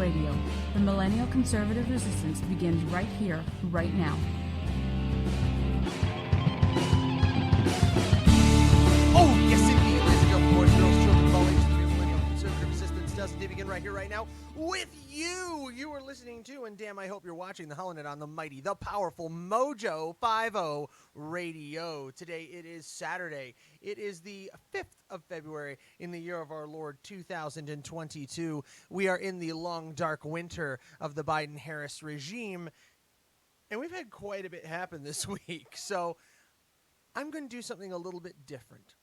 Radio. The millennial conservative resistance begins right here, right now. Oh, yes, indeed, ladies and gentlemen, boys, girls, children, all ages, the millennial conservative resistance does indeed begin right here, right now, with you. You are listening to, and damn, I hope you're watching the Holonet on the mighty, the powerful Mojo 50 Radio. Today, it is Saturday. It is the 5th of February in the year of our Lord 2022. We are in the long, dark winter of the Biden-Harris regime, and we've had quite a bit happen this week, so I'm going to do something a little bit different.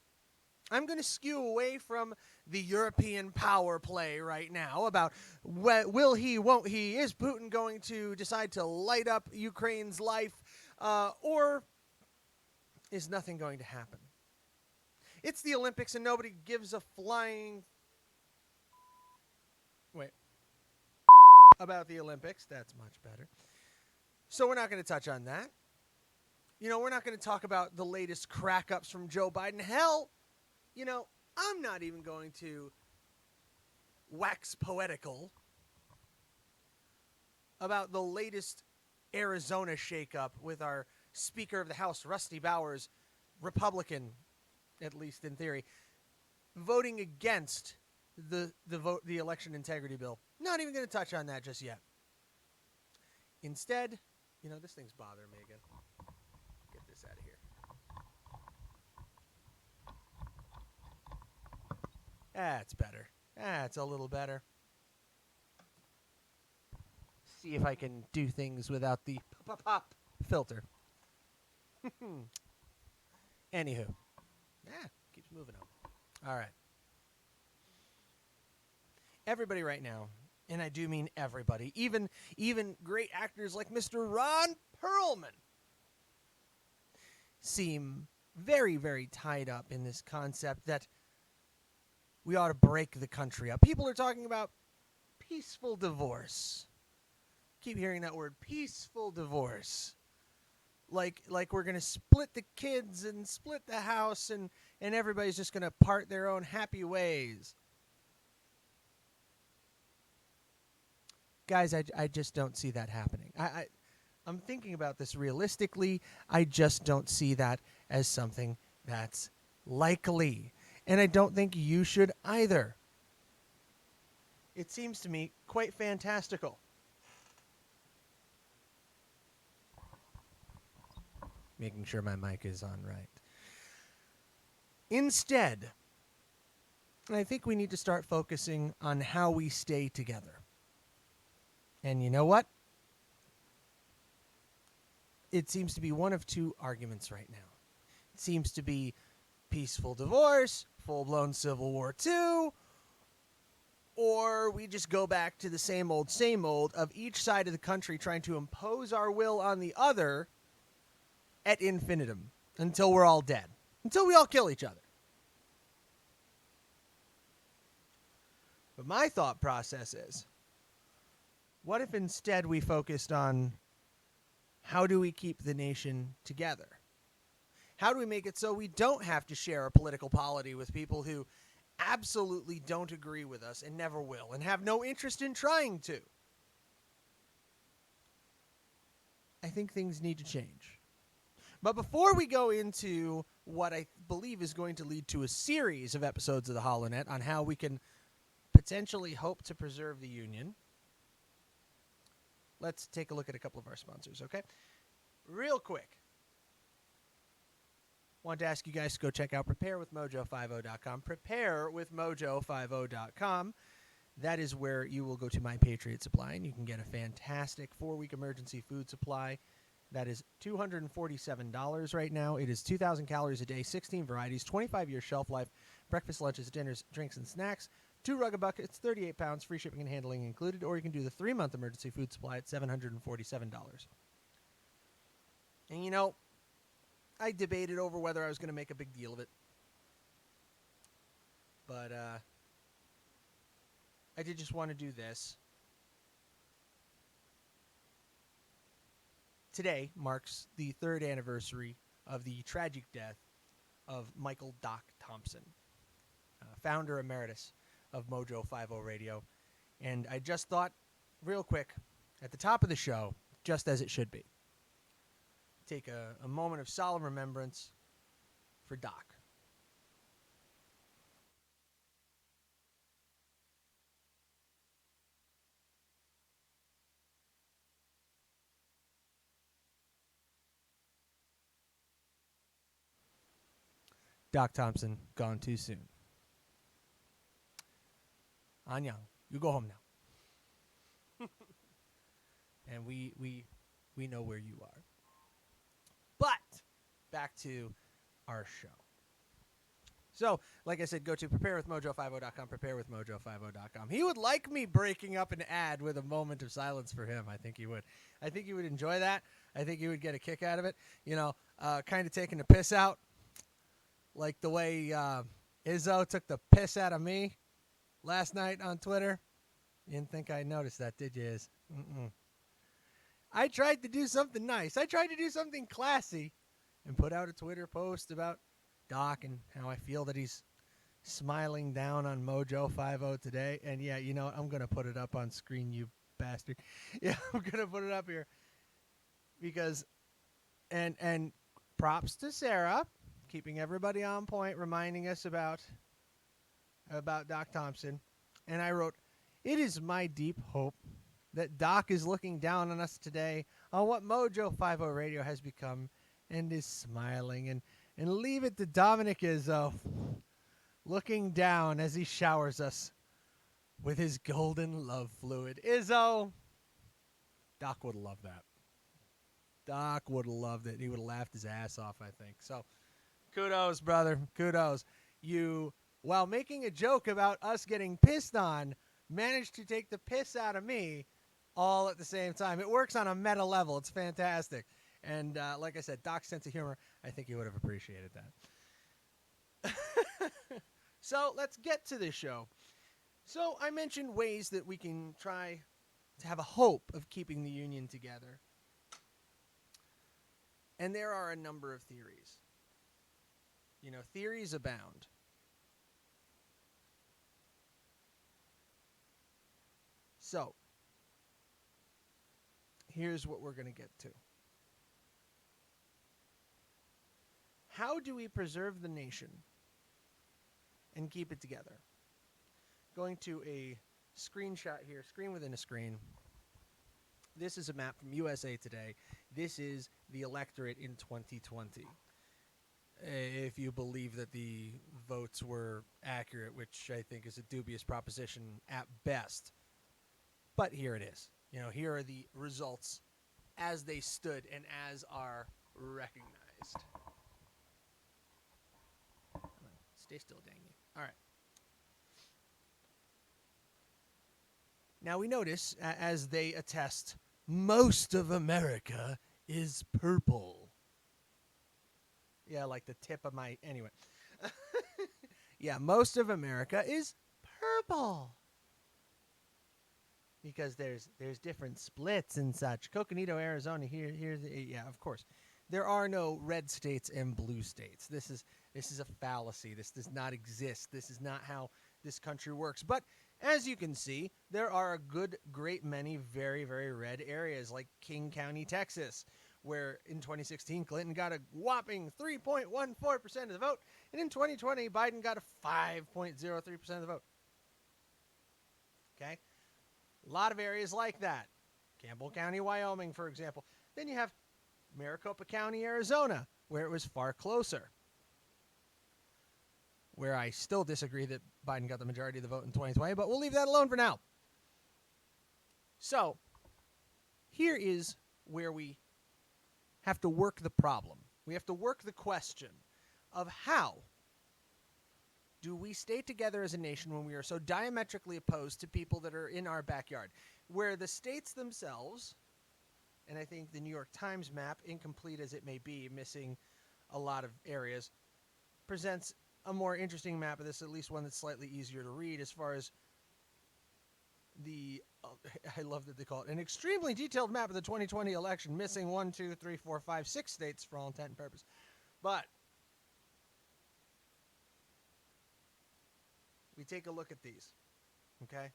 I'm going to skew away from the European power play right now about will he, won't he, is Putin going to decide to light up Ukraine's life, or is nothing going to happen? It's the Olympics and nobody gives a flying about the Olympics. That's much better. So we're not going to touch on that. You know, we're not going to talk about the latest crack-ups from Joe Biden. Hell, you know, I'm not even going to wax poetical about the latest Arizona shakeup with our Speaker of the House, Rusty Bowers, Republican, at least in theory, voting against the election integrity bill. Not even going to touch on that just yet. Instead, you know, this thing's bothering me again. Get this out of here. That's better. That's a little better. See if I can do things without the pop filter. Anywho. Keeps moving on. All right. Everybody right now, and I do mean everybody, even great actors like Mr. Ron Perlman, seem very, very tied up in this concept that we ought to break the country up. People are talking about peaceful divorce. Keep hearing that word, peaceful divorce. Like we're going to split the kids and split the house and everybody's just going to part their own happy ways. Guys, I just don't see that happening. I'm thinking about this realistically. I just don't see that as something that's likely. And I don't think you should either. It seems to me quite fantastical. Making sure my mic is on right. Instead, I think we need to start focusing on how we stay together. And you know what? It seems to be one of two arguments right now. It seems to be peaceful divorce, full-blown Civil War II, or we just go back to the same old of each side of the country trying to impose our will on the other ad infinitum until we're all dead, until we all kill each other. But my thought process is, what if instead we focused on how do we keep the nation together? How do we make it so we don't have to share a political polity with people who absolutely don't agree with us and never will and have no interest in trying to? I think things need to change. But before we go into what I believe is going to lead to a series of episodes of the Holonet on how we can potentially hope to preserve the Union, let's take a look at a couple of our sponsors, okay? Real quick. Want to ask you guys to go check out preparewithmojo50.com. Preparewithmojo50.com. That is where you will go to My Patriot Supply, and you can get a fantastic 4-week emergency food supply. That is $247 right now. It is 2,000 calories a day, 16 varieties, 25-year shelf life, breakfast, lunches, dinners, drinks, and snacks. 2 rugged buckets, 38 pounds, free shipping and handling included, or you can do the 3-month emergency food supply at $747. And you know, I debated over whether I was going to make a big deal of it. But I did just want to do this. Today marks the 3rd anniversary of the tragic death of Michael Doc Thompson, founder emeritus of Mojo 50 Radio. And I just thought real quick, at the top of the show, just as it should be, take a moment of solemn remembrance for Doc. Doc Thompson, gone too soon. Anyang, you go home now. And we know where you are. But back to our show. So, like I said, go to preparewithmojo50.com, preparewithmojo50.com. He would like me breaking up an ad with a moment of silence for him. I think he would. I think he would enjoy that. I think he would get a kick out of it. You know, kind of taking the piss out. Like the way Izzo took the piss out of me last night on Twitter. You didn't think I noticed that, did you, Iz? Mm-mm. I tried to do something nice. I tried to do something classy and put out a Twitter post about Doc and how I feel that he's smiling down on Mojo 50 today. And yeah, you know what? I'm going to put it up on screen, you bastard. Yeah, I'm going to put it up here because, and props to Sarah, keeping everybody on point, reminding us about Doc Thompson. And I wrote, "It is my deep hope that Doc is looking down on us today on what Mojo 50 Radio has become and is smiling. And leave it to Dominic Izzo looking down as he showers us with his golden love fluid." Izzo, Doc would have loved that. Doc would have loved it. He would have laughed his ass off, I think. So, kudos, brother. Kudos. You, while making a joke about us getting pissed on, managed to take the piss out of me all at the same time. It works on a meta level. It's fantastic. And like I said, Doc's sense of humor, I think he would have appreciated that. So let's get to the show. So I mentioned ways that we can try to have a hope of keeping the Union together. And there are a number of theories. You know, theories abound. So, here's what we're going to get to. How do we preserve the nation and keep it together? Going to a screenshot here, screen within a screen. This is a map from USA Today. This is the electorate in 2020. If you believe that the votes were accurate, which I think is a dubious proposition at best. But here it is. You know, here are the results as they stood and as are recognized. Stay still, dang you. All right. Now we notice, as they attest, most of America is purple. Yeah, like the tip of my... Anyway. Yeah, most of America is purple. Because there's different splits and such. Coconino, Arizona, here's yeah, of course. There are no red states and blue states. This is a fallacy. This does not exist. This is not how this country works. But as you can see, there are a great many very, very red areas like King County, Texas, where in 2016 Clinton got a whopping 3.14% of the vote, and in 2020 Biden got a 5.03% of the vote. Okay? A lot of areas like that. Campbell County, Wyoming, for example. Then you have Maricopa County, Arizona, where it was far closer. Where I still disagree that Biden got the majority of the vote in 2020, but we'll leave that alone for now. So, here is where we have to work the problem. We have to work the question of how do we stay together as a nation when we are so diametrically opposed to people that are in our backyard, where the states themselves, and I think the New York Times map, incomplete as it may be, missing a lot of areas, presents a more interesting map of this, at least one that's slightly easier to read as far as the, I love that they call it, an extremely detailed map of the 2020 election, missing 1, 2, 3, 4, 5, 6 states for all intent and purpose. But we take a look at these, okay?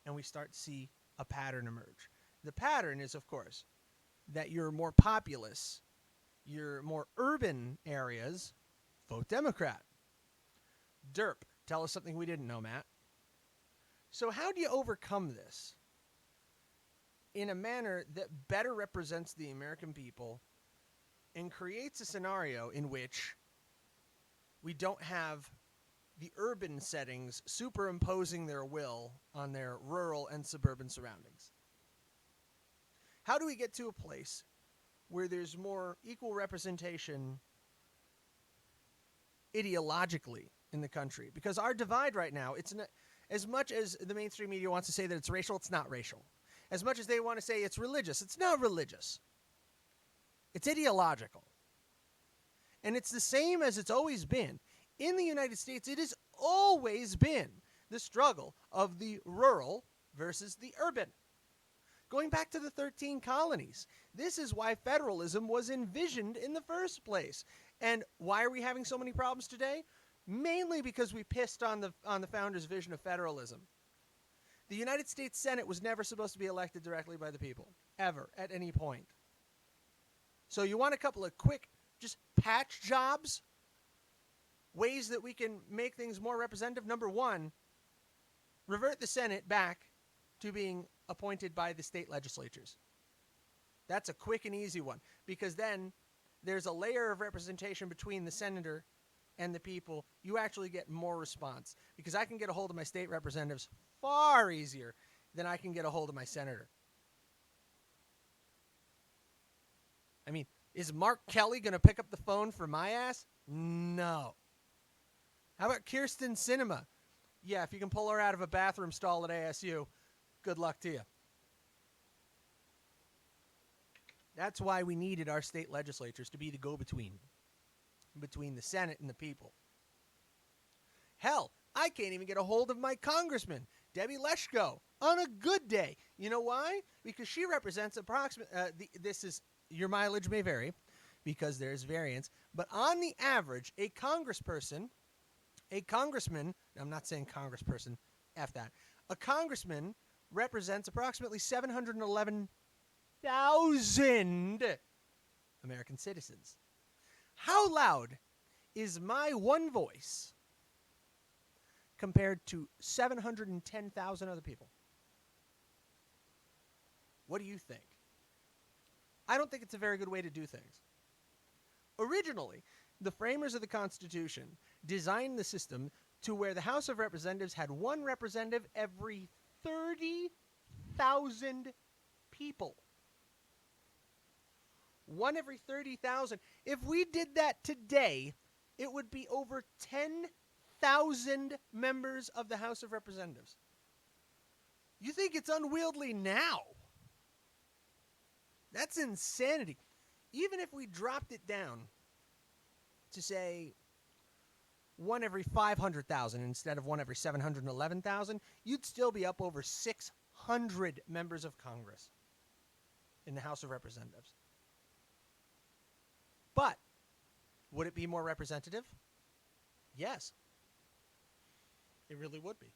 And we start to see a pattern emerge. The pattern is, of course, that your more populous, your more urban areas vote Democrat. Derp, tell us something we didn't know, Matt. So how do you overcome this in a manner that better represents the American people and creates a scenario in which we don't have the urban settings superimposing their will on their rural and suburban surroundings? How do we get to a place where there's more equal representation ideologically in the country? Because our divide right now, it's not, as much as the mainstream media wants to say that it's racial, it's not racial. As much as they want to say it's religious, it's not religious. It's ideological. And it's the same as it's always been. In the United States, it has always been the struggle of the rural versus the urban. Going back to the 13 colonies, this is why federalism was envisioned in the first place. And why are we having so many problems today? Mainly because we pissed on the founders' vision of federalism. The United States Senate was never supposed to be elected directly by the people, ever, at any point. So you want a couple of quick, just patch jobs? Ways that we can make things more representative? Number one, revert the Senate back to being appointed by the state legislatures. That's a quick and easy one, because then there's a layer of representation between the senator and the people. You actually get more response, because I can get a hold of my state representatives far easier than I can get a hold of my senator. I mean, is Mark Kelly going to pick up the phone for my ass? No. How about Kirsten Sinema? Yeah, if you can pull her out of a bathroom stall at ASU, good luck to you. That's why we needed our state legislatures to be the go-between between the Senate and the people. Hell, I can't even get a hold of my congressman, Debbie Leschko, on a good day. You know why? Because she represents approximately, your mileage may vary because there's variance, but on the average, a congressman, I'm not saying congressperson, F that, a congressman represents approximately 711,000 American citizens. How loud is my one voice compared to 710,000 other people? What do you think? I don't think it's a very good way to do things. Originally, the framers of the Constitution designed the system to where the House of Representatives had one representative every 30,000 people. One every 30,000. If we did that today, it would be over 10,000 members of the House of Representatives. You think it's unwieldy now? That's insanity. Even if we dropped it down to, say, one every 500,000 instead of one every 711,000, you'd still be up over 600 members of Congress in the House of Representatives. But would it be more representative? Yes. It really would be.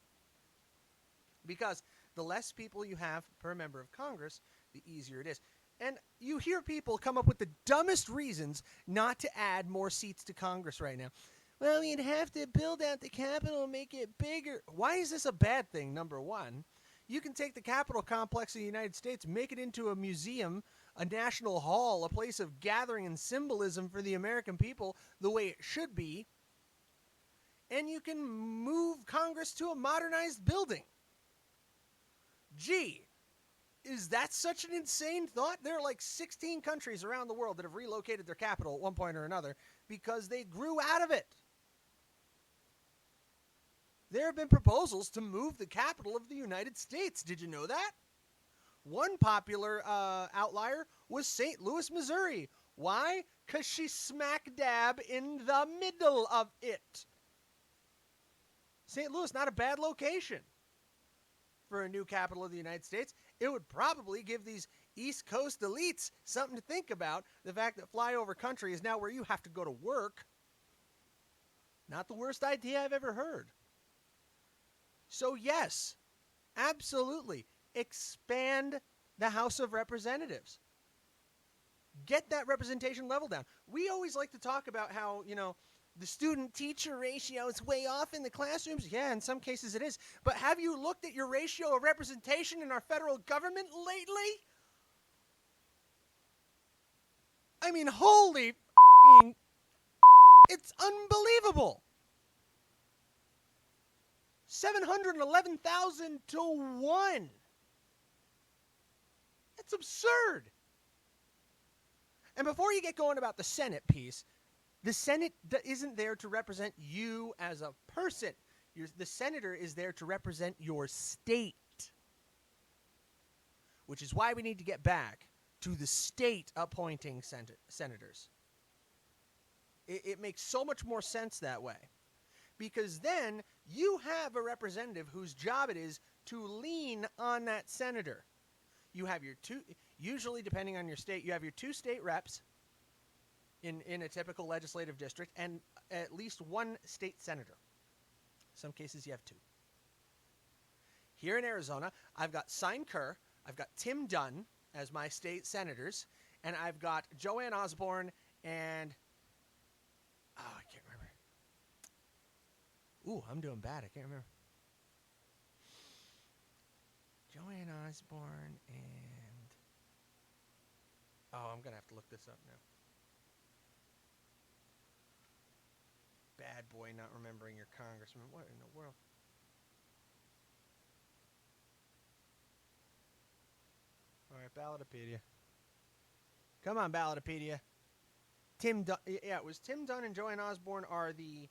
Because the less people you have per member of Congress, the easier it is. And you hear people come up with the dumbest reasons not to add more seats to Congress right now. Well, you'd have to build out the Capitol and make it bigger. Why is this a bad thing, number one? You can take the Capitol complex of the United States, make it into a museum, a national hall, a place of gathering and symbolism for the American people the way it should be, and you can move Congress to a modernized building. Gee, is that such an insane thought? There are like 16 countries around the world that have relocated their capital at one point or another because they grew out of it. There have been proposals to move the capital of the United States. Did you know that? One popular outlier was St. Louis, Missouri. Why? Because she's smack dab in the middle of it. St. Louis, not a bad location for a new capital of the United States. It would probably give these East Coast elites something to think about. The fact that flyover country is now where you have to go to work. Not the worst idea I've ever heard. So yes, absolutely. expand the House of Representatives. Get that representation level down. We always like to talk about how, the student-teacher ratio is way off in the classrooms. Yeah, in some cases it is. But have you looked at your ratio of representation in our federal government lately? I mean, holy f***ing... It's unbelievable. 711,000 to 1. That's absurd. And before you get going about the Senate piece, the Senate isn't there to represent you as a person. The senator is there to represent your state. Which is why we need to get back to the state appointing senators. It makes so much more sense that way. Because then you have a representative whose job it is to lean on that senator. You have your two, usually depending on your state, you have your 2 state reps in a typical legislative district and at least 1 state senator. In some cases you have 2. Here in Arizona, I've got Sine Kerr, I've got Tim Dunn as my state senators, and I've got Joanne Osborne and... Oh, I can't remember. Ooh, I'm doing bad. I can't remember. Joanne Osborne and... Oh, I'm going to have to look this up now. Bad boy not remembering your congressman. What in the world? All right, Ballotopedia. Come on, Ballotopedia. Tim Dunn. Yeah, it was Tim Dunn and Joanne Osborne are the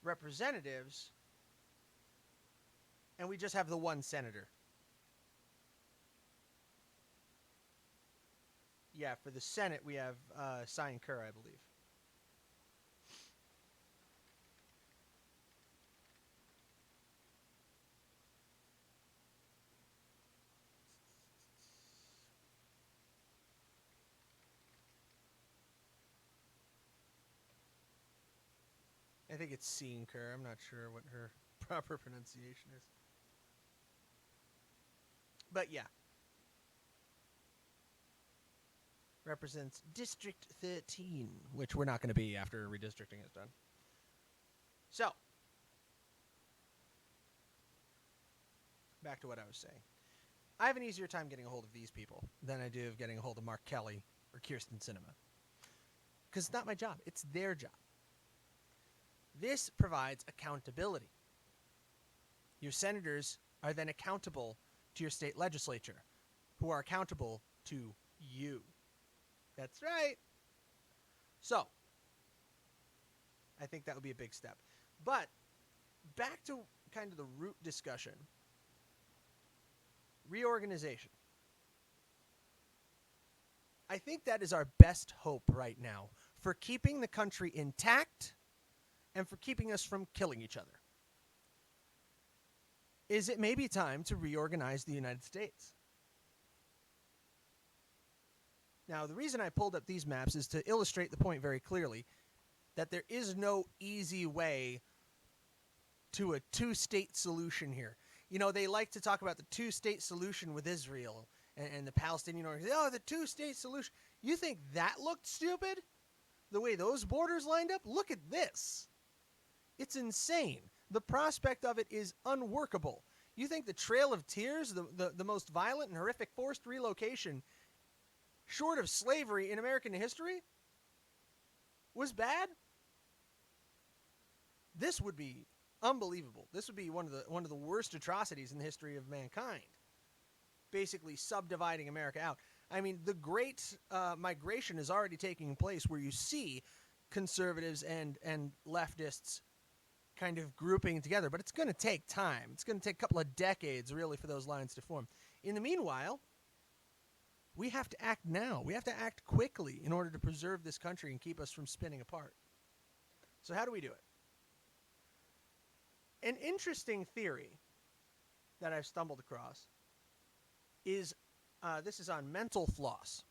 representatives, and we just have the 1 senator. Yeah, for the Senate, we have Sine Kerr, I believe. I think it's Sine Kerr. I'm not sure what her proper pronunciation is. But yeah. Represents District 13, which we're not going to be after redistricting is done. So, back to what I was saying. I have an easier time getting a hold of these people than I do of getting a hold of Mark Kelly or Kirsten Sinema. Because it's not my job. It's their job. This provides accountability. Your senators are then accountable to your state legislature, who are accountable to you. That's right. So, I think that would be a big step. But, back to kind of the root discussion. Reorganization. I think that is our best hope right now for keeping the country intact and for keeping us from killing each other. Is it maybe time to reorganize the United States? Now, the reason I pulled up these maps is to illustrate the point very clearly that there is no easy way to a 2-state solution here. You know, they like to talk about the 2-state solution with Israel and the Palestinian organization. Oh, the 2-state solution. You think that looked stupid? The way those borders lined up? Look at this. It's insane. The prospect of it is unworkable. You think the Trail of Tears, the most violent and horrific forced relocation short of slavery in American history, was bad? This would be unbelievable. This would be one of the worst atrocities in the history of mankind. Basically subdividing America out. I mean, the great migration is already taking place where you see conservatives and leftists kind of grouping together, but it's going to take time. It's going to take a couple of decades, really, for those lines to form. In the meanwhile, we have to act now. We have to act quickly in order to preserve this country and keep us from spinning apart. So how do we do it? An interesting theory that I've stumbled across is, this is on mental floss.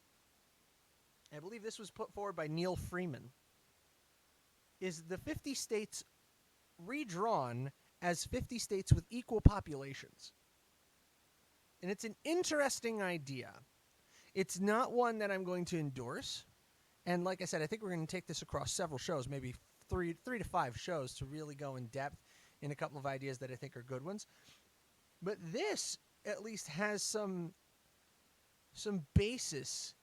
I believe this was put forward by Neil Freeman. Is the 50 states redrawn as 50 states with equal populations? And it's an interesting idea. It's not one that I'm going to endorse. And like I said, I think we're going to take this across several shows, maybe three to five shows, to really go in depth in a couple of ideas that I think are good ones. But this at least has some basis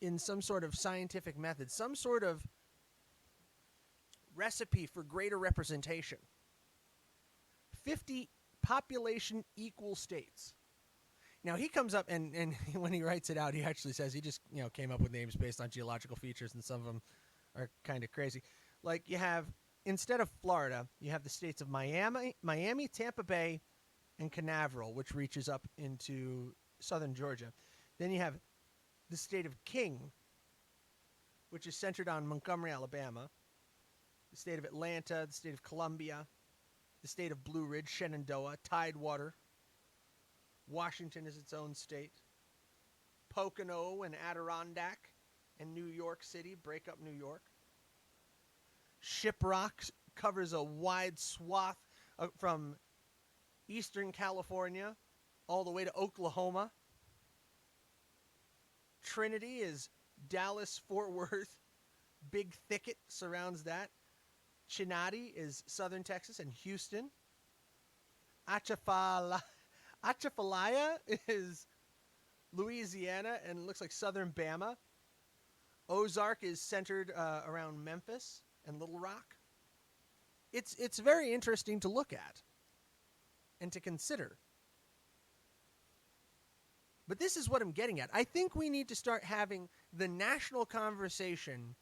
in some sort of scientific method, some sort of recipe for greater representation. 50 population equal states. Now, he comes up and when he writes it out, he actually says he just came up with names based on geological features, and some of them are kind of crazy. Like, you have, instead of Florida, you have the states of Miami, Tampa Bay, and Canaveral, which reaches up into southern Georgia. Then you have the state of King, which is centered on Montgomery, Alabama, the state of Atlanta, the state of Columbia, the state of Blue Ridge, Shenandoah, Tidewater. Washington is its own state. Pocono and Adirondack and New York City break up New York. Shiprock covers a wide swath from eastern California all the way to Oklahoma. Trinity is Dallas, Fort Worth. Big thicket surrounds that. Chinati is southern Texas and Houston. Atchafalaya is Louisiana and looks like southern Bama. Ozark is centered around Memphis and Little Rock. It's very interesting to look at and to consider. But this is what I'm getting at. I think we need to start having the national conversation.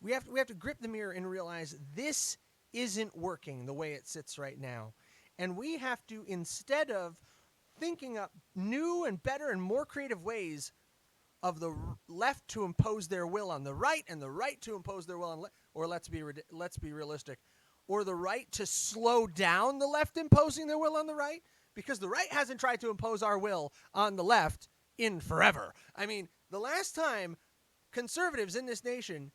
We have to grip the mirror and realize this isn't working the way it sits right now. And we have to, instead of thinking up new and better and more creative ways of the left to impose their will on the right, and the right to impose their will on or let's be realistic, or the right to slow down the left imposing their will on the right, because the right hasn't tried to impose our will on the left in forever. I mean, the last time conservatives in this nation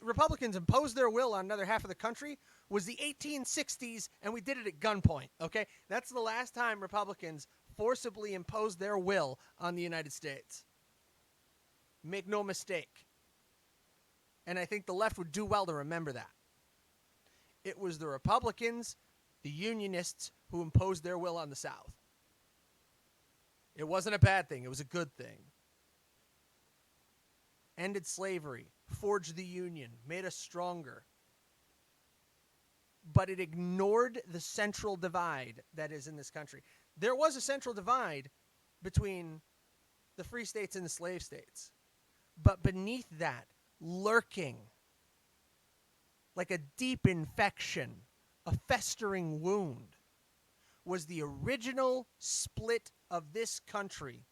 Republicans imposed their will on another half of the country was the 1860s, and we did it at gunpoint, okay? That's the last time Republicans forcibly imposed their will on the United States. Make no mistake. And I think the left would do well to remember that. It was the Republicans, the Unionists, who imposed their will on the South. It wasn't a bad thing. It was a good thing. Ended slavery, forged the Union, made us stronger. But it ignored the central divide that is in this country. There was a central divide between the free states and the slave states. But beneath that, lurking, like a deep infection, a festering wound, was the original split of this country,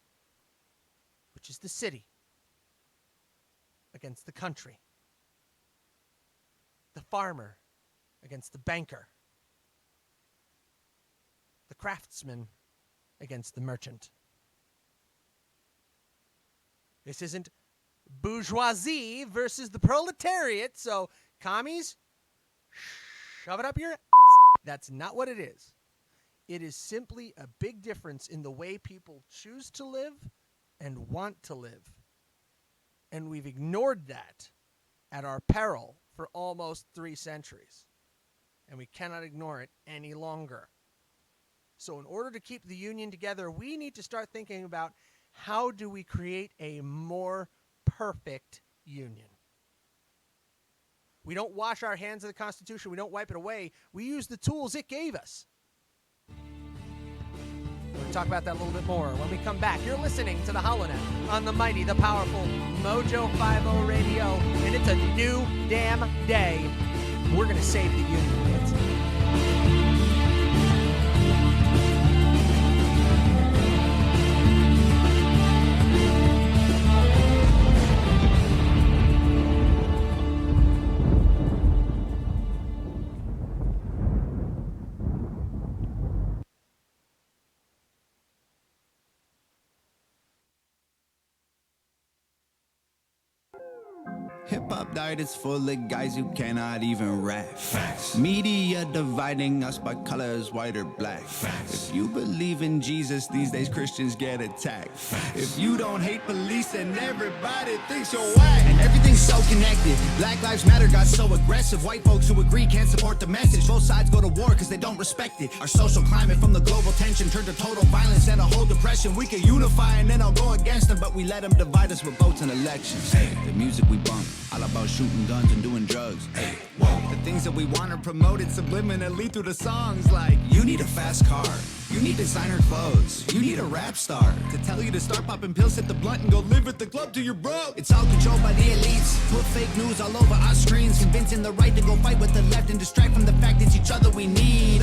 which is the city against the country, the farmer against the banker, the craftsman against the merchant. This isn't bourgeoisie versus the proletariat, so commies, shove it up your ass. That's not what it is. It is simply a big difference in the way people choose to live and want to live. And we've ignored that at our peril for almost 3 centuries. And we cannot ignore it any longer. So in order to keep the Union together, we need to start thinking about how do we create a more perfect Union. We don't wash our hands of the Constitution. We don't wipe it away. We use the tools it gave us. We're going to talk about that a little bit more when we come back. You're listening to the HoloNet on the mighty, the powerful Mojo 50 Radio, and it's a new damn day. We're going to save the Union, kids. Hip-hop hip-hop diet is full of guys who cannot even rap. Facts. Media dividing us by colors, white or black. Facts. If you believe in Jesus, these days Christians get attacked. Facts. If you don't hate police, then everybody thinks you're whack. And everything's so connected. Black Lives Matter got so aggressive. White folks who agree can't support the message. Both sides go to war because they don't respect it. Our social climate from the global tension turned to total violence and a whole depression. We can unify and then I'll go against them, but we let them divide us with votes and elections. Hey, the music we bump, all about shooting guns and doing drugs. Hey, whoa. The things that we want are promoted subliminally through the songs like, you need a fast car, you need designer clothes, you need a rap star to tell you to start popping pills, hit the blunt and go live at the club till you're broke. It's all controlled by the elites, put fake news all over our screens, convincing the right to go fight with the left and distract from the fact it's each other we need.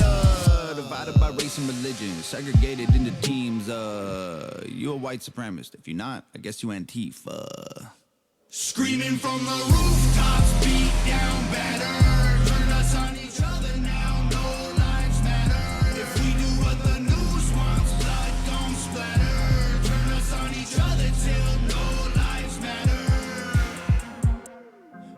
Divided by race and religion, segregated into teams. You a white supremacist. If you're not, I guess you Antifa. Screaming from the rooftops, beat down better. Turn us on each other now, no lives matter. If we do what the news wants, blood gon' splatter. Turn us on each other till no lives matter.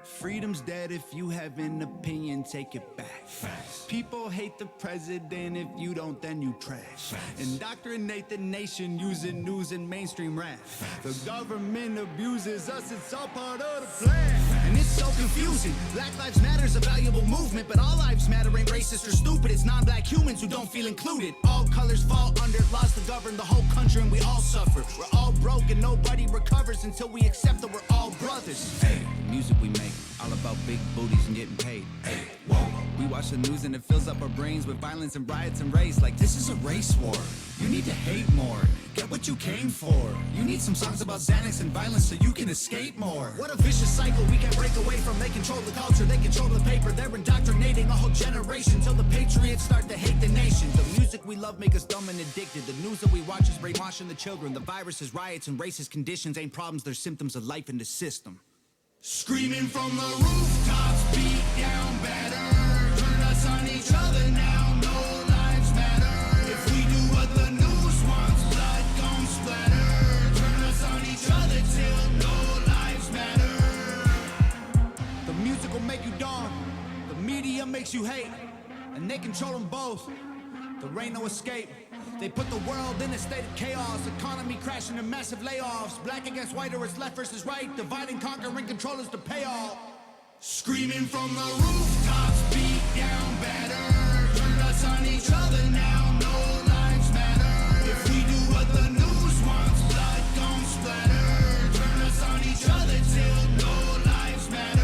Freedom's dead. If you have an opinion, take it back. Facts. People hate the president. If you don't, then you trash. Facts. Indoctrinate the nation using news and mainstream rap. Facts. The government abuses us. It's all part of the plan. Facts. And it's so confusing. Black Lives Matter is a valuable movement, but all lives matter ain't racist or stupid. It's non-black humans who don't feel included. All colors fall under laws to govern the whole country, and we all suffer. We're all broke and nobody recovers until we accept that we're all brothers. Hey, the music we make, all about big booties and getting paid. Hey, whoa. We watch the news and it fills up our brains with violence and riots and race. Like, this is a race war. You need to hate more. Get what you came for. You need some songs about Xanax and violence so you can escape more. What a vicious cycle we can't break away from. They control the culture, they control the paper. They're indoctrinating a whole generation till the patriots start to hate the nation. The music we love make us dumb and addicted. The news that we watch is brainwashing the children. The viruses, riots, and racist conditions ain't problems, they're symptoms of life in the system. Screaming from the rooftops, beat down better. Turn us on each other now, no lives matter. If we do what the news wants, blood gon' splatter. Turn us on each other till no lives matter. The music will make you dumb, the media makes you hate, and they control them both. There ain't no escape. They put the world in a state of chaos, economy crashing and massive layoffs. Black against white or it's left versus right, divide and conquer and control is the payoff. Screaming from the rooftops, beat down better. Turn us on each other now, no lives matter. If we do what the news wants, blood gon' splatter. Turn us on each other till no lives matter.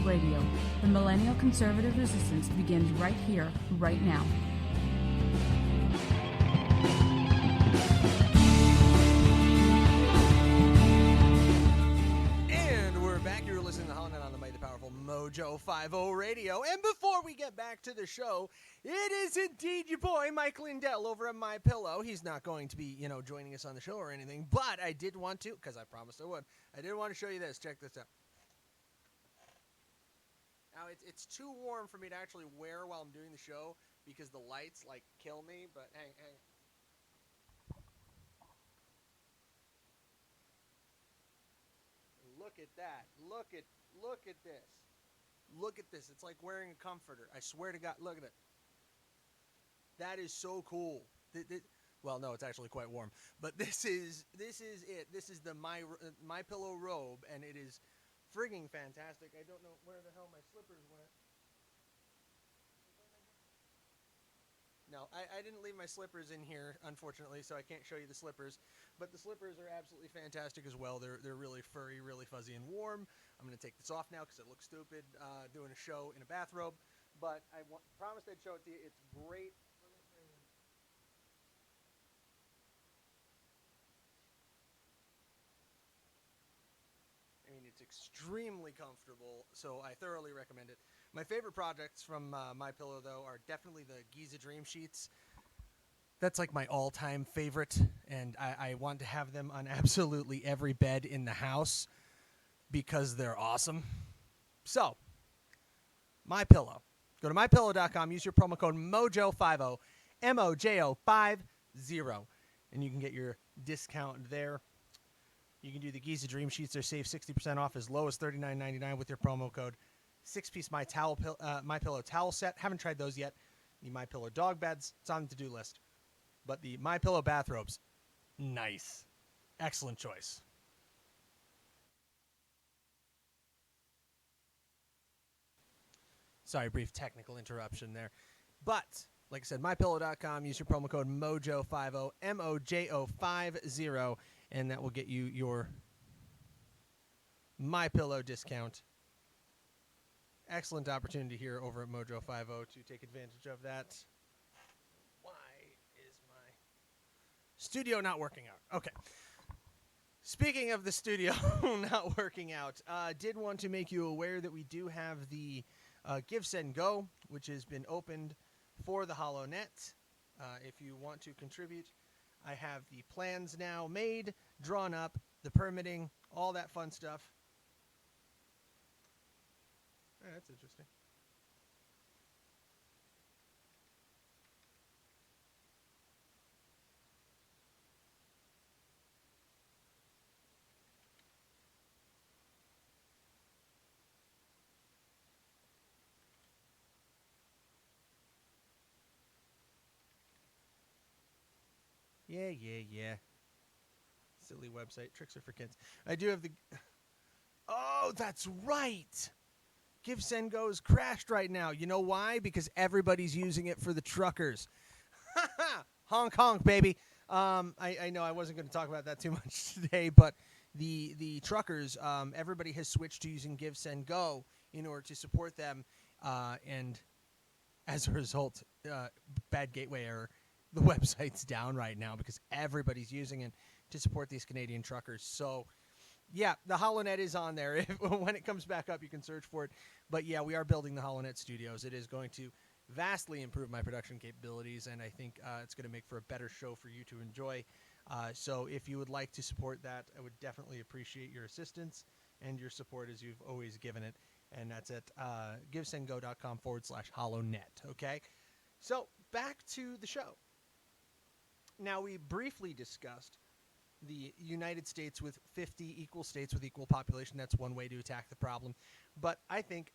Radio. The millennial conservative resistance begins right here, right now. And we're back. You're listening to Holland on the Mighty Powerful Mojo 50 Radio. And before we get back to the show, it is indeed your boy, Mike Lindell, over at My Pillow. He's not going to be, joining us on the show or anything, but I did want to, because I promised I would, I did want to show you this. Check this out. Now, it's too warm for me to actually wear while I'm doing the show because the lights, kill me, but hang. Look at that. Look at this. Look at this. It's like wearing a comforter. I swear to God, look at it. That is so cool. Well, no, it's actually quite warm. But this is it. This is the My Pillow robe, and it is frigging fantastic. I don't know where the hell my slippers went. No, I didn't leave my slippers in here, unfortunately, so I can't show you the slippers. But the slippers are absolutely fantastic as well. They're really furry, really fuzzy, and warm. I'm going to take this off now because it looks stupid doing a show in a bathrobe. but I promised I'd show it to you. It's great. I mean, it's extremely comfortable, so I thoroughly recommend it. My favorite projects from MyPillow, though, are definitely the Giza Dream Sheets. That's like my all-time favorite, and I want to have them on absolutely every bed in the house because they're awesome. So, MyPillow. Go to MyPillow.com, use your promo code MOJO50, MOJO50, and you can get your discount there. You can do the Giza Dream Sheets. They're save 60% off as low as $39.99 with your promo code. 6-piece MyPillow towel set. Haven't tried those yet. The MyPillow dog beds. It's on the to-do list. But the MyPillow bathrobes, nice. Excellent choice. Sorry, brief technical interruption there. But, like I said, MyPillow.com. Use your promo code MOJO50, MOJO50, and that will get you your MyPillow discount. Excellent opportunity here over at Mojo50 to take advantage of that. Why is my studio not working out? Okay. Speaking of the studio not working out, did want to make you aware that we do have the Give, Send, Go, which has been opened for the HoloNet. If you want to contribute, I have the plans now made, drawn up, the permitting, all that fun stuff. Oh, that's interesting. Yeah. Silly website. Tricks are for kids. I do have the... Oh, that's right! Give, Send, Go is crashed right now. You know why? Because everybody's using it for the truckers. Honk, honk, baby. I know I wasn't going to talk about that too much today, but the truckers, everybody has switched to using Give, Send, Go in order to support them, and as a result, bad gateway error. The website's down right now because everybody's using it to support these Canadian truckers. So, yeah, the HoloNet is on there. When it comes back up, you can search for it. But, yeah, we are building the HoloNet studios. It is going to vastly improve my production capabilities, and I think it's going to make for a better show for you to enjoy. So if you would like to support that, I would definitely appreciate your assistance and your support as you've always given it. And that's at givesendgo.com/HoloNet, okay? So back to the show. Now, we briefly discussed the United States with 50 equal states with equal population. That's one way to attack the problem. But I think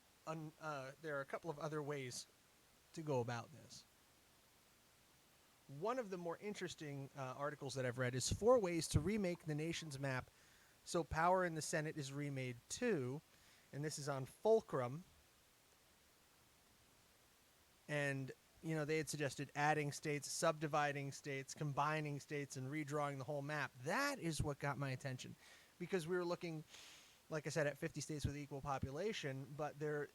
there are a couple of other ways to go about this. One of the more interesting articles that I've read is 4 ways to remake the nation's map so power in the Senate is remade too. And this is on Fulcrum. And, you know, they had suggested adding states, subdividing states, combining states, and redrawing the whole map. That is what got my attention because we were looking, like I said, at 50 states with equal population, but there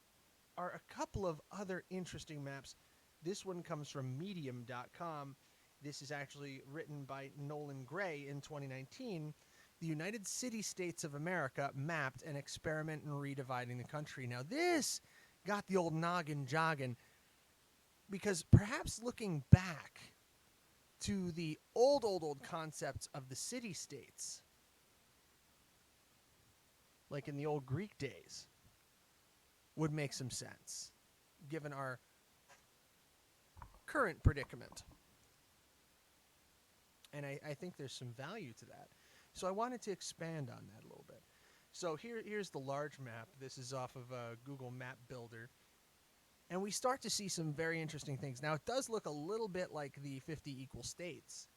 are a couple of other interesting maps. This one comes from Medium.com. This is actually written by Nolan Gray in 2019. The United City-States of America mapped an experiment in redividing the country. Now, this got the old noggin jogging because perhaps looking back to the old concepts of the city-states, like in the old Greek days, would make some sense, given our current predicament. And I think there's some value to that. So I wanted to expand on that a little bit. So here's the large map. This is off of Google Map Builder. And we start to see some very interesting things. Now, it does look a little bit like the 50 equal states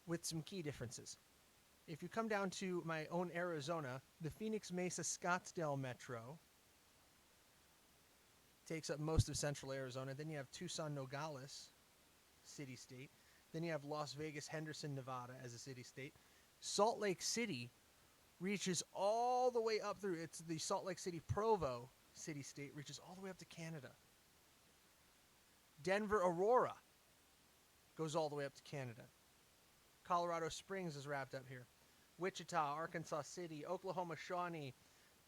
with some key differences. If you come down to my own Arizona, the Phoenix Mesa Scottsdale Metro takes up most of central Arizona. Then you have Tucson Nogales, city-state. Then you have Las Vegas Henderson, Nevada as a city-state. Salt Lake City reaches all the way up through. It's the Salt Lake City Provo city-state reaches all the way up to Canada. Denver, Aurora goes all the way up to Canada. Colorado Springs is wrapped up here. Wichita, Arkansas City, Oklahoma, Shawnee,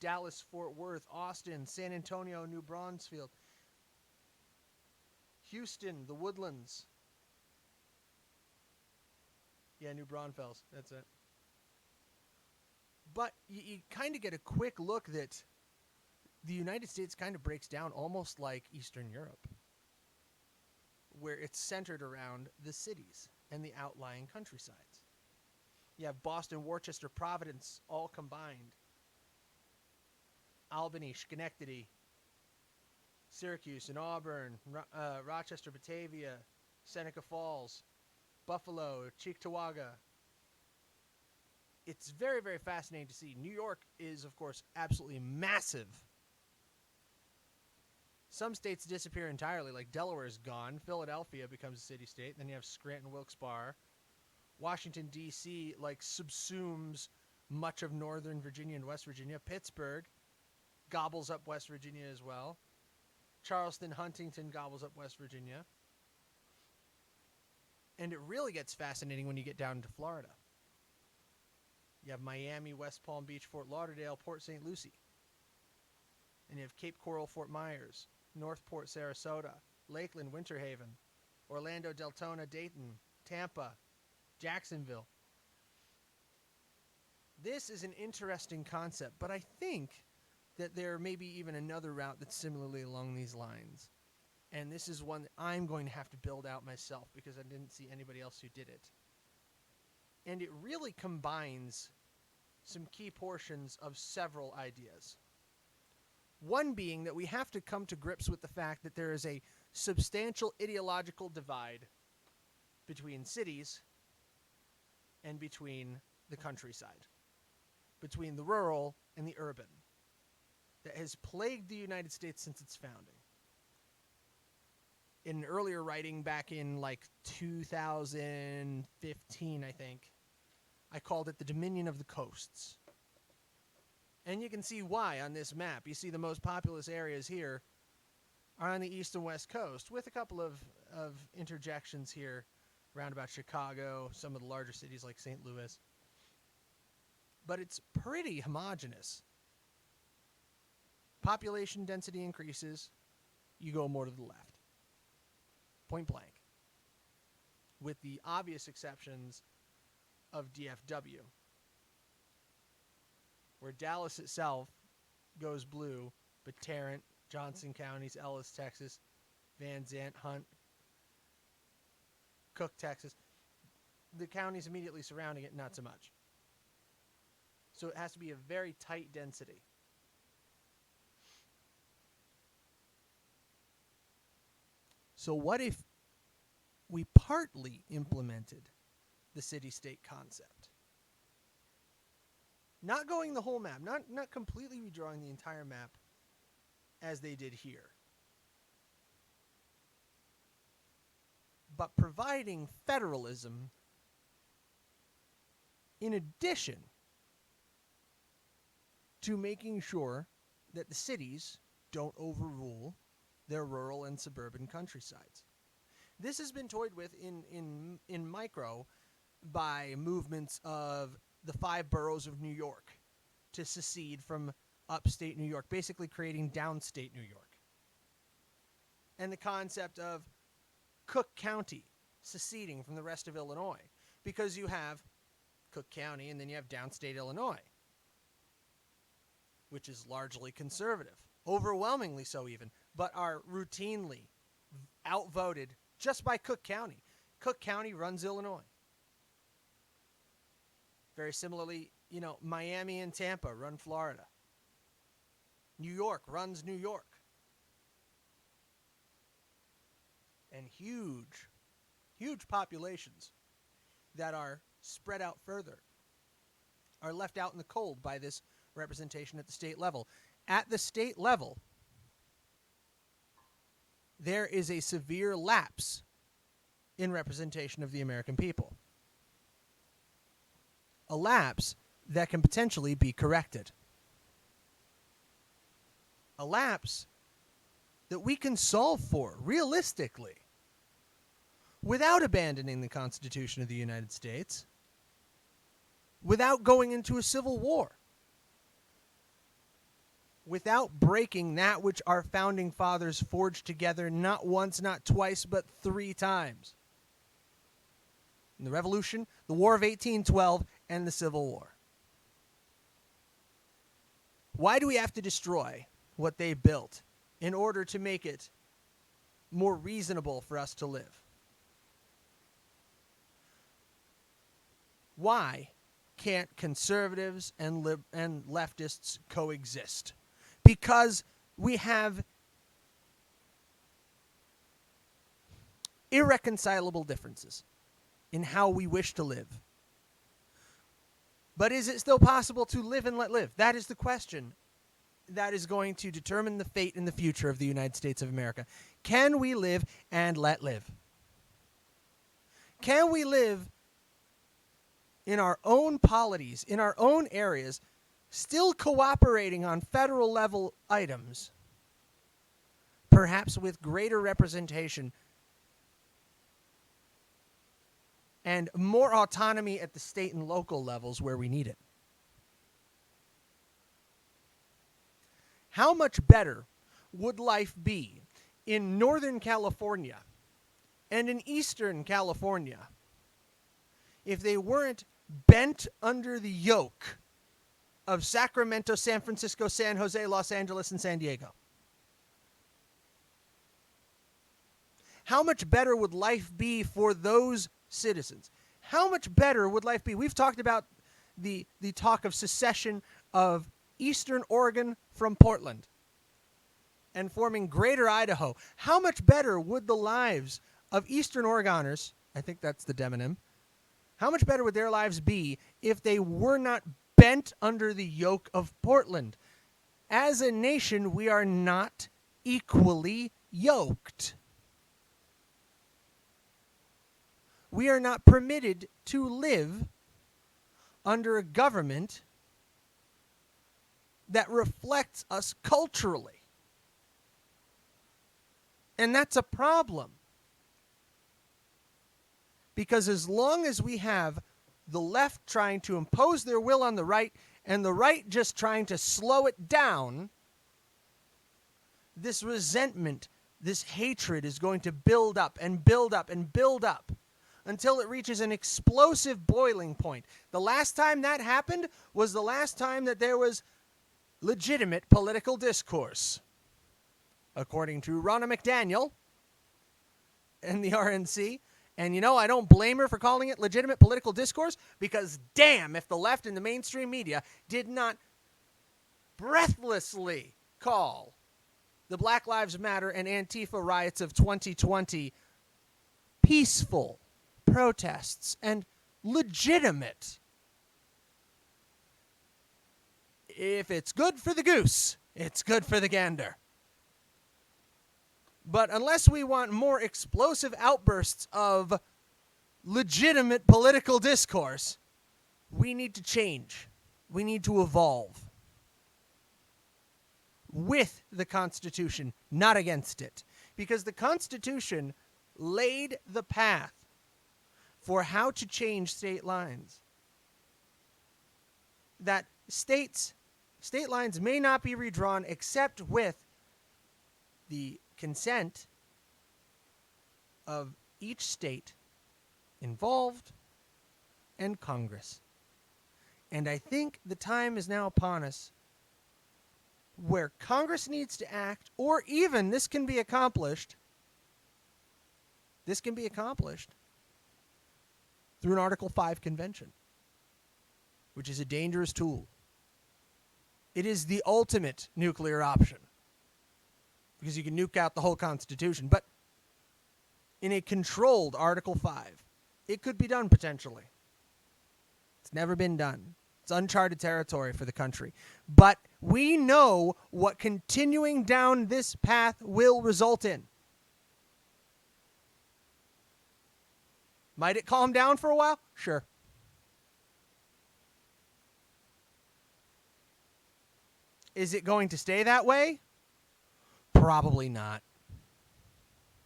Dallas, Fort Worth, Austin, San Antonio, New Braunfels, Houston, the Woodlands. Yeah, New Braunfels, that's it. But you kind of get a quick look that the United States kind of breaks down almost like Eastern Europe, where it's centered around the cities and the outlying countrysides. You have Boston, Worcester, Providence, all combined. Albany, Schenectady, Syracuse and Auburn, Rochester, Batavia, Seneca Falls, Buffalo, Cheektowaga. It's very, very fascinating to see. New York is, of course, absolutely massive. Some states disappear entirely, like Delaware is gone. Philadelphia becomes a city-state. Then you have Scranton, Wilkes-Barre. Washington, D.C., like, subsumes much of Northern Virginia and West Virginia. Pittsburgh gobbles up West Virginia as well. Charleston, Huntington gobbles up West Virginia. And it really gets fascinating when you get down into Florida. You have Miami, West Palm Beach, Fort Lauderdale, Port St. Lucie. And you have Cape Coral, Fort Myers, Northport, Sarasota, Lakeland, Winter Haven, Orlando, Deltona, Dayton, Tampa, Jacksonville. This is an interesting concept, but I think that there may be even another route that's similarly along these lines. And this is one that I'm going to have to build out myself because I didn't see anybody else who did it. And it really combines some key portions of several ideas. One being that we have to come to grips with the fact that there is a substantial ideological divide between cities and between the countryside, between the rural and the urban, that has plagued the United States since its founding. In an earlier writing back in like 2015, I think, I called it the Dominion of the Coasts. And you can see why on this map. You see the most populous areas here are on the east and west coast, with a couple of interjections here around about Chicago, some of the larger cities like St. Louis. But it's pretty homogeneous. Population density increases, you go more to the left. Point blank. With the obvious exceptions of DFW, where Dallas itself goes blue, but Tarrant, Johnson counties, Ellis, Texas, Van Zandt, Hunt, Cook, Texas, the counties immediately surrounding it, not so much. So it has to be a very tight density. So what if we partly implemented the city-state concept? Not going the whole map, not completely redrawing the entire map as they did here, but providing federalism in addition to making sure that the cities don't overrule their rural and suburban countrysides. This has been toyed with in micro by movements of the 5 boroughs of New York to secede from upstate New York, basically creating downstate New York. And the concept of Cook County seceding from the rest of Illinois, because you have Cook County and then you have downstate Illinois, which is largely conservative, overwhelmingly so even, but are routinely outvoted just by Cook County. Cook County runs Illinois. Very similarly, Miami and Tampa run Florida. New York runs New York. And huge populations that are spread out further are left out in the cold by this representation at the state level. At the state level, there is a severe lapse in representation of the American people. A lapse that can potentially be corrected. A lapse that we can solve for, realistically. without abandoning the Constitution of the United States, without going into a civil war, without breaking that which our founding fathers forged together not once, not twice, but 3 times. In the Revolution, the War of 1812, and the Civil War. Why do we have to destroy what they built in order to make it more reasonable for us to live? Why can't conservatives and leftists coexist? Because we have irreconcilable differences in how we wish to live. But is it still possible to live and let live? That is the question that is going to determine the fate and the future of the United States of America. Can we live and let live? Can we live in our own polities, in our own areas, still cooperating on federal level items, perhaps with greater representation and more autonomy at the state and local levels where we need it? How much better would life be in Northern California and in Eastern California if they weren't bent under the yoke of Sacramento, San Francisco, San Jose, Los Angeles, and San Diego? How much better would life be for those citizens? How much better would life be? We've talked about the talk of secession of Eastern Oregon from Portland and forming Greater Idaho. How much better would the lives of Eastern Oregoners, I think that's the demonym, how much better would their lives be if they were not bent under the yoke of Portland? As a nation, we are not equally yoked. We are not permitted to live under a government that reflects us culturally. And that's a problem. Because as long as we have the left trying to impose their will on the right and the right just trying to slow it down, this resentment, this hatred is going to build up and build up and build up until it reaches an explosive boiling point. The last time that happened was the last time that there was legitimate political discourse, according to Ronna McDaniel and the RNC. And you know, I don't blame her for calling it legitimate political discourse, because damn if the left and the mainstream media did not breathlessly call the Black Lives Matter and Antifa riots of 2020 peaceful protests and legitimate. If it's good for the goose, it's good for the gander. But unless we want more explosive outbursts of legitimate political discourse, we need to change. We need to evolve with the Constitution, not against it. Because the Constitution laid the path for how to change state lines. That state lines may not be redrawn except with the consent of each state involved and Congress. And I think the time is now upon us where Congress needs to act, or even this can be accomplished through an Article 5 convention, which is a dangerous tool. It is the ultimate nuclear option, because you can nuke out the whole Constitution. But in a controlled Article 5, it could be done potentially. It's never been done. It's uncharted territory for the country. But we know what continuing down this path will result in. Might it calm down for a while? Sure. Is it going to stay that way? Probably not.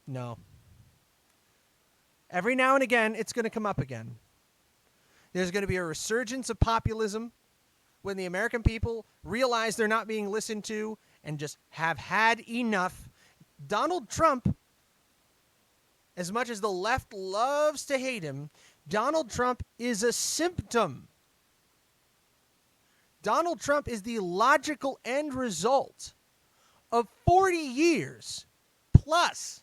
No. Every now and again, it's going to come up again. There's going to be a resurgence of populism when the American people realize they're not being listened to and just have had enough. Donald Trump, as much as the left loves to hate him, Donald Trump is a symptom. Donald Trump is the logical end result of 40 years plus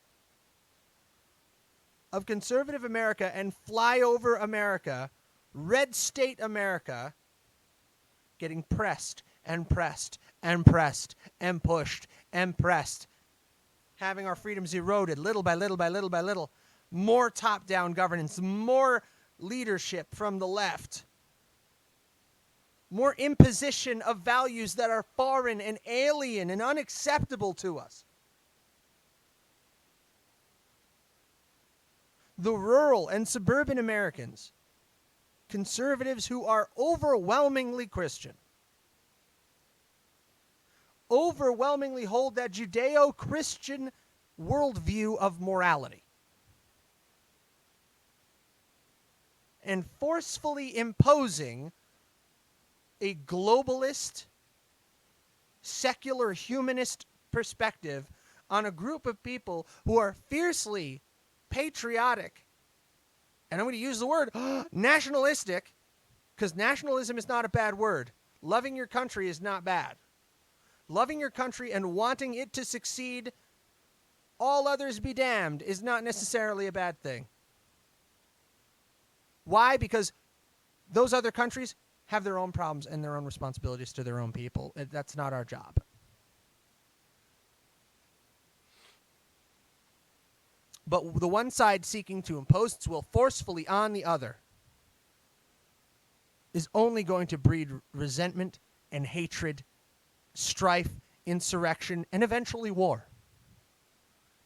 of conservative America and flyover America, red state America, getting pressed and pressed and pressed and pushed and pressed, having our freedoms eroded little by little by little by little, more top-down governance, more leadership from the left, more imposition of values that are foreign and alien and unacceptable to us. The rural and suburban Americans, conservatives who are overwhelmingly Christian, overwhelmingly hold that Judeo-Christian worldview of morality, and forcefully imposing a globalist, secular, humanist perspective on a group of people who are fiercely patriotic, and I'm going to use the word nationalistic, because nationalism is not a bad word. Loving your country is not bad. Loving your country and wanting it to succeed, all others be damned, is not necessarily a bad thing. Why? Because those other countries have their own problems and their own responsibilities to their own people. That's not our job. But the one side seeking to impose its will forcefully on the other is only going to breed resentment and hatred, strife, insurrection, and eventually war.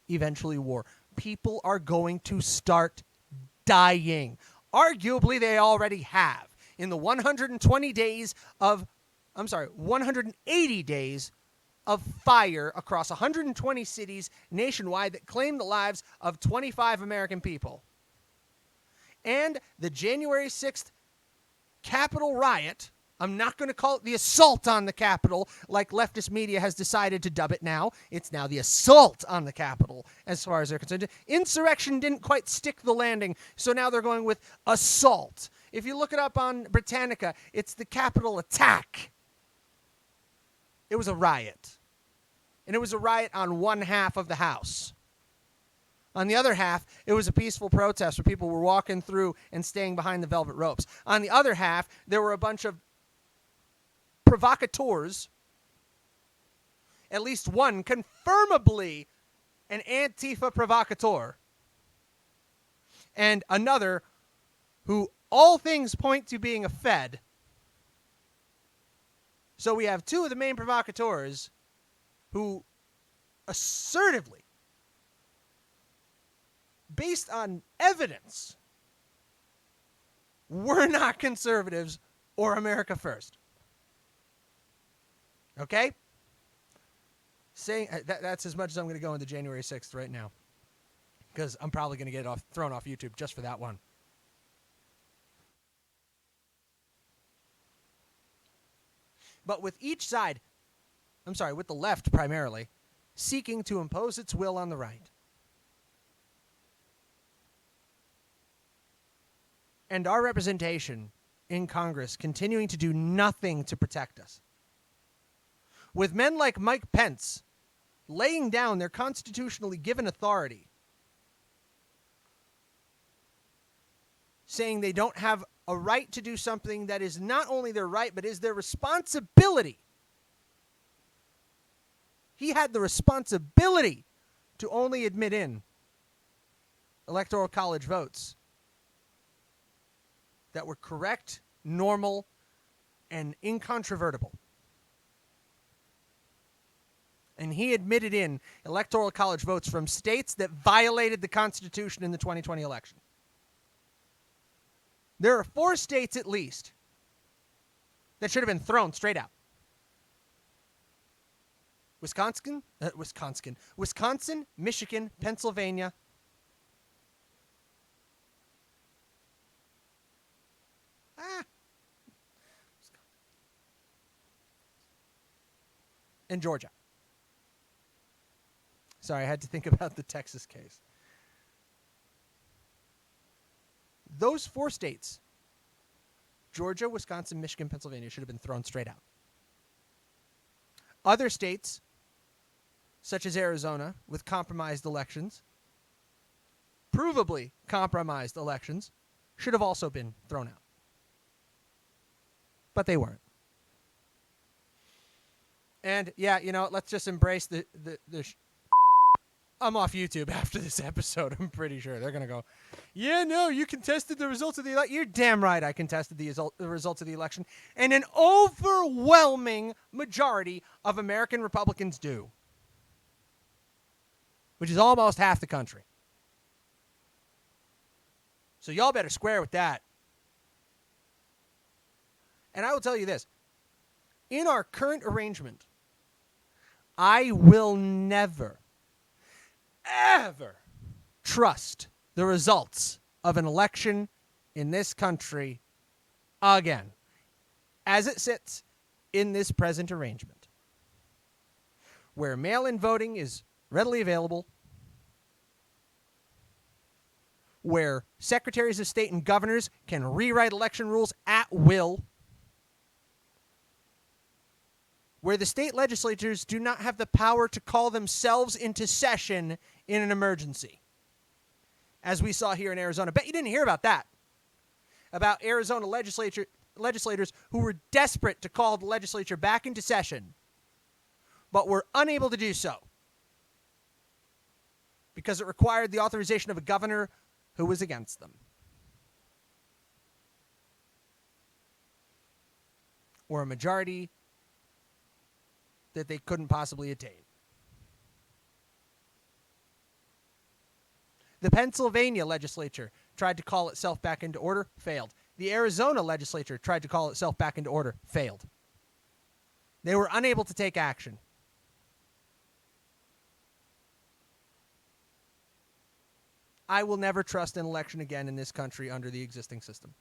Eventually war. People are going to start dying. Arguably, they already have. In the 180 days of fire across 120 cities nationwide that claimed the lives of 25 American people. And the January 6th Capitol riot, I'm not going to call it the assault on the Capitol like leftist media has decided to dub it now. It's now the assault on the Capitol as far as they're concerned. Insurrection didn't quite stick the landing, so now they're going with assault. If you look it up on Britannica, it's the Capitol attack. It was a riot. And it was a riot on one half of the House. On the other half, it was a peaceful protest where people were walking through and staying behind the velvet ropes. On the other half, there were a bunch of provocateurs, at least one confirmably an Antifa provocateur, and another who all things point to being a Fed. So we have two of the main provocateurs who assertively, based on evidence, were not conservatives or America First. Okay? Saying that's as much as I'm going to go into January 6th right now, because I'm probably going to get thrown off YouTube just for that one. But with each side, with the left primarily, seeking to impose its will on the right. And our representation in Congress continuing to do nothing to protect us. With men like Mike Pence laying down their constitutionally given authority, saying they don't have a right to do something that is not only their right, but is their responsibility. He had the responsibility to only admit in electoral college votes that were correct, normal, and incontrovertible. And he admitted in electoral college votes from states that violated the Constitution in the 2020 election. There are 4 states at least that should have been thrown straight out. Wisconsin, Michigan, Pennsylvania, and Georgia. Sorry, I had to think about the Texas case. Those 4 states, Georgia, Wisconsin, Michigan, Pennsylvania, should have been thrown straight out. Other states, such as Arizona, with compromised elections, provably compromised elections, should have also been thrown out. But they weren't. And yeah, let's just embrace the I'm off YouTube after this episode. I'm pretty sure they're going to go, yeah, no, you contested the results of the election. You're damn right I contested the results of the election. And an overwhelming majority of American Republicans do, which is almost half the country. So y'all better square with that. And I will tell you this. In our current arrangement, I will never, ever trust the results of an election in this country again, as it sits in this present arrangement, where mail-in voting is readily available, where secretaries of state and governors can rewrite election rules at will, where the state legislatures do not have the power to call themselves into session in an emergency, as we saw here in Arizona. Bet you didn't hear about that, about Arizona legislators who were desperate to call the legislature back into session, but were unable to do so because it required the authorization of a governor who was against them, or a majority that they couldn't possibly attain. The Pennsylvania legislature tried to call itself back into order, failed. The Arizona legislature tried to call itself back into order, failed. They were unable to take action. I will never trust an election again in this country under the existing system.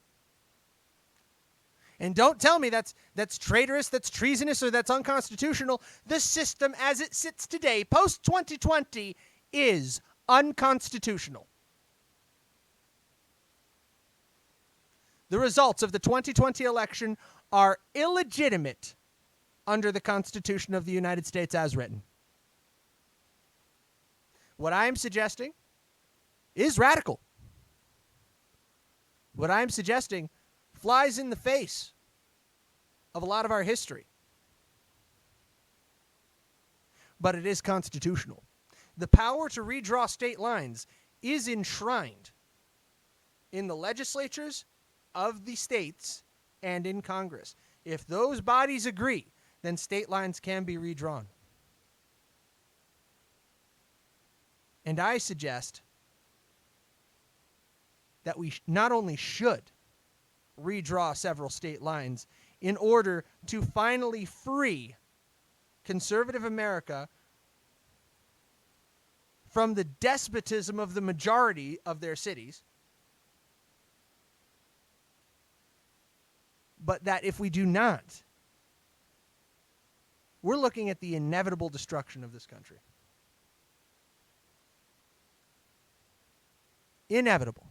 And don't tell me that's traitorous, that's treasonous, or that's unconstitutional. The system as it sits today, post-2020, is unconstitutional. The results of the 2020 election are illegitimate under the Constitution of the United States as written. What I am suggesting is radical. What I am suggesting flies in the face of a lot of our history. But it is constitutional. The power to redraw state lines is enshrined in the legislatures of the states and in Congress. If those bodies agree, then state lines can be redrawn. And I suggest that we not only should redraw several state lines in order to finally free conservative America from the despotism of the majority of their cities, but that if we do not, we're looking at the inevitable destruction of this country. Inevitable.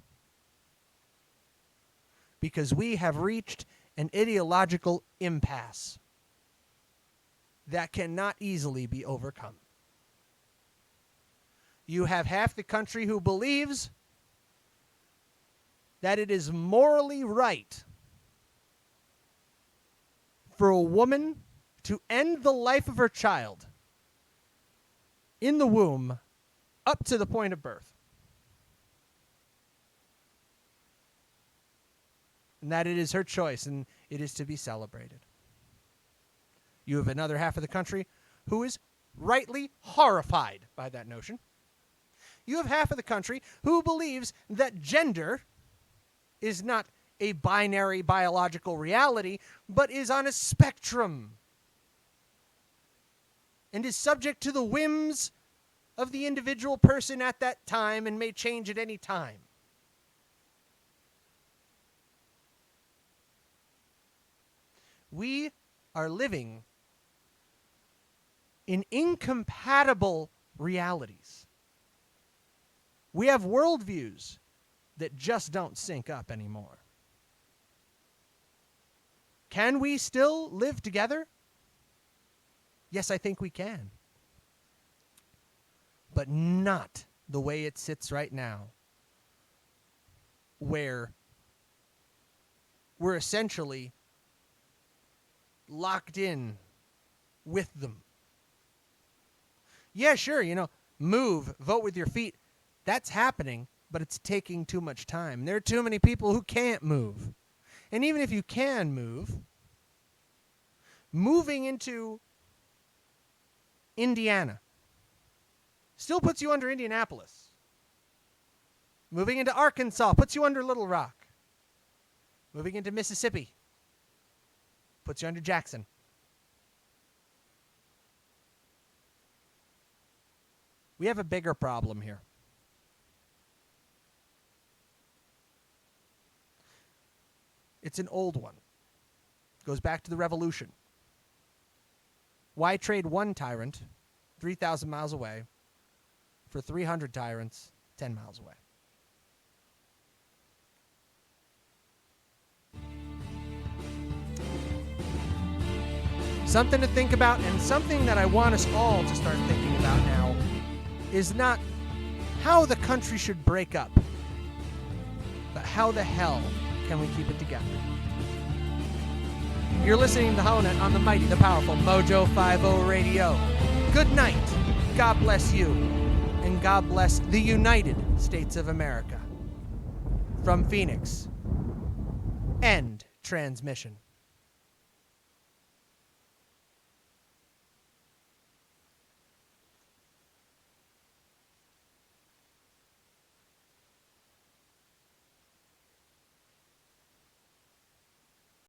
Because we have reached an ideological impasse that cannot easily be overcome. You have half the country who believes that it is morally right for a woman to end the life of her child in the womb up to the point of birth. And that it is her choice and it is to be celebrated. You have another half of the country who is rightly horrified by that notion. You have half of the country who believes that gender is not a binary biological reality, but is on a spectrum and is subject to the whims of the individual person at that time and may change at any time. We are living in incompatible realities. We have worldviews that just don't sync up anymore. Can we still live together? Yes, I think we can. But not the way it sits right now, where we're essentially locked in with them. Yeah, sure, move, vote with your feet. That's happening, but it's taking too much time. There are too many people who can't move. And even if you can move, moving into Indiana still puts you under Indianapolis. Moving into Arkansas puts you under Little Rock. Moving into Mississippi puts you under Jackson. We have a bigger problem here. It's an old one. It goes back to the Revolution. Why trade one tyrant 3,000 miles away for 300 tyrants 10 miles away? Something to think about, and something that I want us all to start thinking about now is not how the country should break up, but how the hell can we keep it together? You're listening to HoloNet on the mighty, the powerful Mojo 50 Radio. Good night. God bless you. And God bless the United States of America. From Phoenix. End transmission.